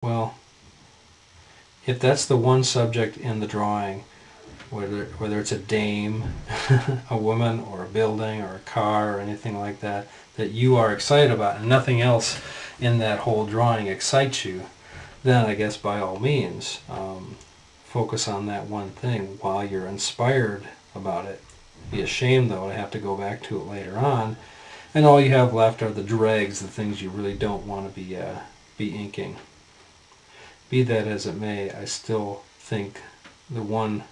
Well, if that's the one subject in the drawing, whether it's a dame, a woman, or a building, or a car, or anything like that, that you are excited about, and nothing else in that whole drawing excites you, then I guess by all means, focus on that one thing while you're inspired about it. Be ashamed though to have to go back to it later on, and all you have left are the dregs, the things you really don't want to be inking. Be that as it may, I still think the one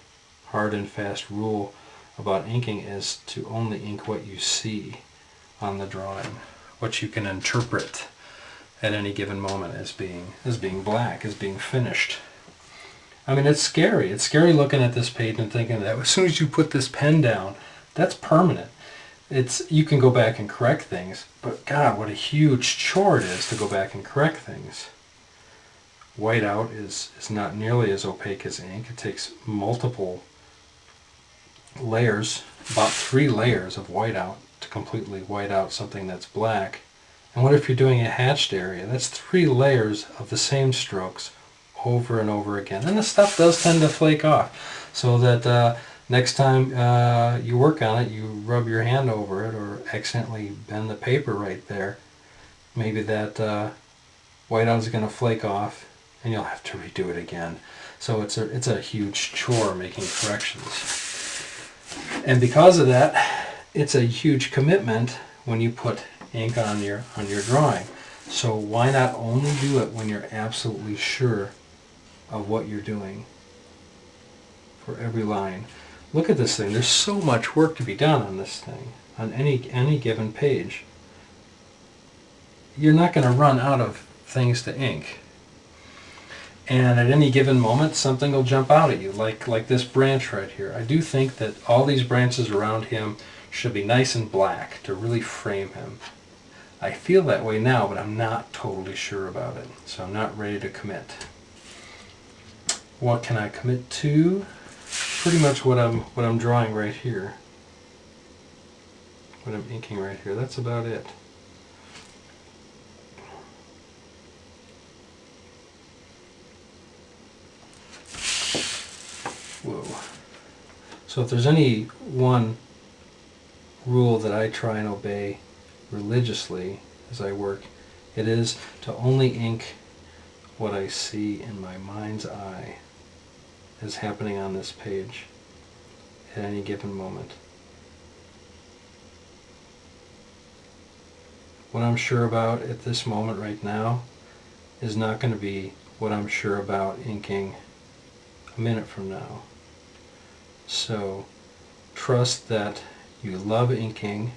hard and fast rule about inking is to only ink what you see on the drawing, what you can interpret at any given moment as being black, as being finished. I mean, it's scary. It's scary looking at this page and thinking that as soon as you put this pen down, that's permanent. You can go back and correct things, but God, what a huge chore it is to go back and correct things. Whiteout is not nearly as opaque as ink. It takes multiple layers, about 3 layers of whiteout to completely white out something that's black. And what if you're doing a hatched area? That's 3 layers of the same strokes over and over again. And the stuff does tend to flake off, so that next time you work on it, you rub your hand over it or accidentally bend the paper right there. Maybe that whiteout is going to flake off and you'll have to redo it again. So it's a huge chore making corrections. And because of that, it's a huge commitment when you put ink on your drawing. So why not only do it when you're absolutely sure of what you're doing for every line? Look at this thing. There's so much work to be done on this thing, on any given page. You're not going to run out of things to ink. And at any given moment, something will jump out at you, like this branch right here. I do think that all these branches around him should be nice and black to really frame him. I feel that way now, but I'm not totally sure about it, so I'm not ready to commit. What can I commit to? Pretty much what I'm drawing right here. What I'm inking right here. That's about it. Whoa. So if there's any one rule that I try and obey religiously as I work, it is to only ink what I see in my mind's eye is happening on this page at any given moment. What I'm sure about at this moment right now is not going to be what I'm sure about inking a minute from now. So trust that you love inking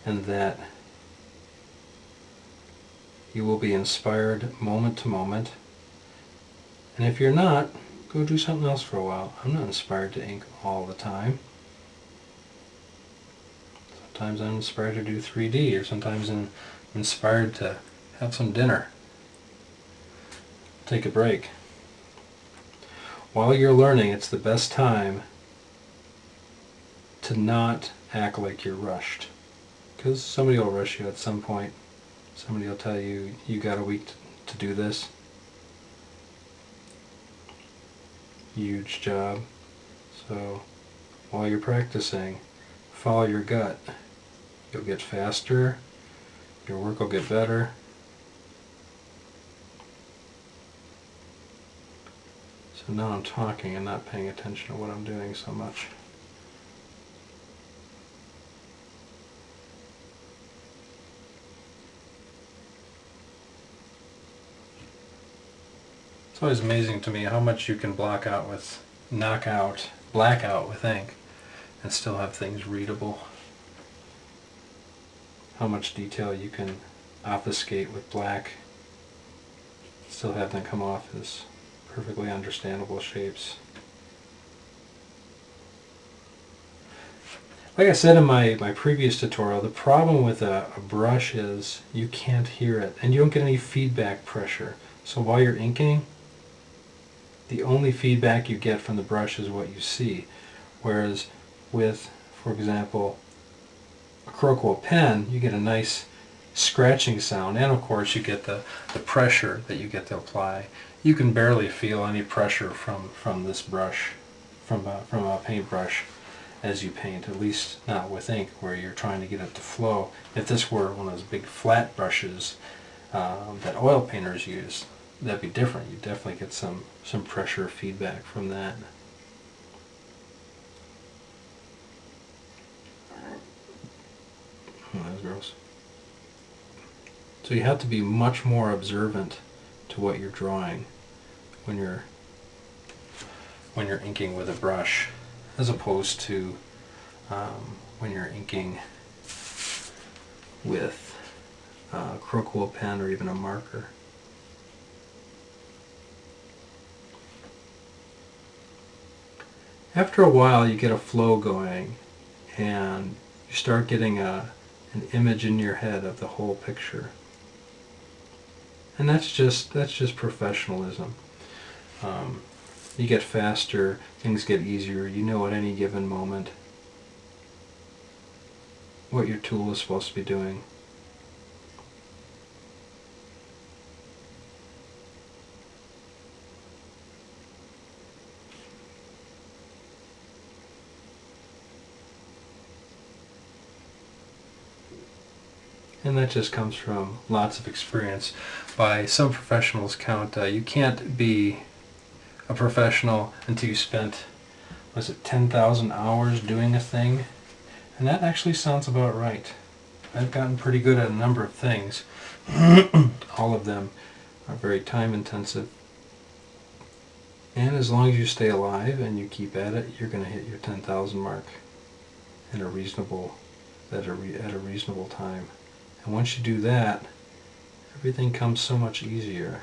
and that you will be inspired moment to moment. And if you're not, go do something else for a while. I'm not inspired to ink all the time. Sometimes I'm inspired to do 3D, or sometimes I'm inspired to have some dinner. Take a break. While you're learning, it's the best time to not act like you're rushed. Because somebody will rush you at some point. Somebody will tell you, you got a week to do this. Huge job. So while you're practicing, follow your gut. You'll get faster, your work will get better. So now I'm talking and not paying attention to what I'm doing so much. It's always amazing to me how much you can black out with ink and still have things readable. How much detail you can obfuscate with black, still have them come off as perfectly understandable shapes. Like I said in my previous tutorial, the problem with a brush is you can't hear it and you don't get any feedback pressure. So while you're inking, the only feedback you get from the brush is what you see. Whereas with, for example, a Crocodile pen, you get a nice scratching sound, and of course you get the pressure that you get to apply. You can barely feel any pressure from this brush, from a paintbrush, as you paint, at least not with ink where you're trying to get it to flow. If this were one of those big flat brushes that oil painters use, that'd be different. You definitely get some pressure feedback from that. Oh, that's gross. So you have to be much more observant to what you're drawing when you're inking with a brush, as opposed to when you're inking with a Crocodile pen or even a marker. After a while you get a flow going and you start getting an image in your head of the whole picture. And that's just professionalism. You get faster, things get easier, you know at any given moment what your tool is supposed to be doing. And that just comes from lots of experience. By some professionals' count, you can't be a professional until you spent, was it 10,000 hours doing a thing? And that actually sounds about right. I've gotten pretty good at a number of things. All of them are very time intensive. And as long as you stay alive and you keep at it, you're going to hit your 10,000 mark at a reasonable time. And once you do that, everything comes so much easier.